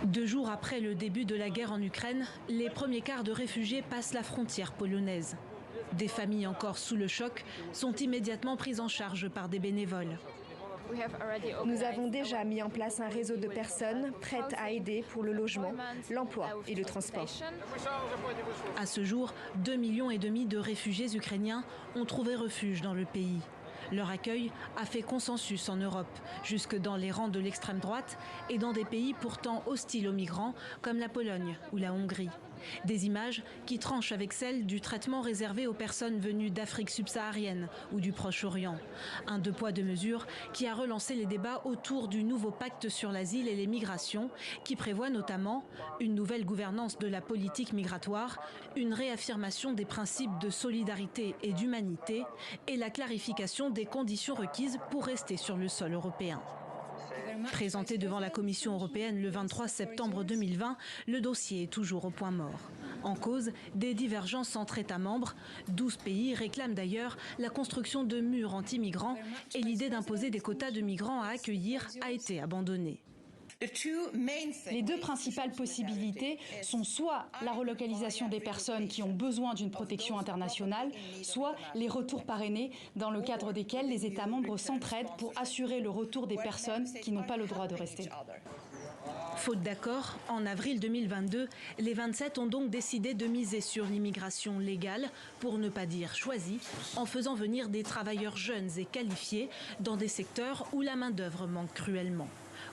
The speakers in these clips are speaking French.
2 jours après le début de la guerre en Ukraine, les premiers cars de réfugiés passent la frontière polonaise. Des familles encore sous le choc sont immédiatement prises en charge par des bénévoles. Nous avons déjà mis en place un réseau de personnes prêtes à aider pour le logement, l'emploi et le transport. À ce jour, 2,5 millions de réfugiés ukrainiens ont trouvé refuge dans le pays. Leur accueil a fait consensus en Europe, jusque dans les rangs de l'extrême droite et dans des pays pourtant hostiles aux migrants comme la Pologne ou la Hongrie. Des images qui tranchent avec celles du traitement réservé aux personnes venues d'Afrique subsaharienne ou du Proche-Orient. Un deux poids deux mesures qui a relancé les débats autour du nouveau pacte sur l'asile et les migrations qui prévoit notamment une nouvelle gouvernance de la politique migratoire, une réaffirmation des principes de solidarité et d'humanité et la clarification des conditions requises pour rester sur le sol européen. Présenté devant la Commission européenne le 23 septembre 2020, le dossier est toujours au point mort. En cause, des divergences entre États membres. 12 pays réclament d'ailleurs la construction de murs anti-migrants et l'idée d'imposer des quotas de migrants à accueillir a été abandonnée. Les deux principales possibilités sont soit la relocalisation des personnes qui ont besoin d'une protection internationale, soit les retours parrainés dans le cadre desquels les États membres s'entraident pour assurer le retour des personnes qui n'ont pas le droit de rester. Faute d'accord, en avril 2022, les 27 ont donc décidé de miser sur l'immigration légale, pour ne pas dire choisie, en faisant venir des travailleurs jeunes et qualifiés dans des secteurs où la main-d'œuvre manque cruellement.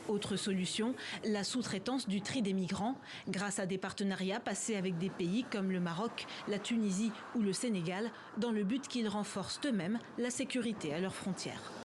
Autre solution, la sous-traitance du tri des migrants, grâce à des partenariats passés avec des pays comme le Maroc, la Tunisie ou le Sénégal, dans le but qu'ils renforcent eux-mêmes la sécurité à leurs frontières.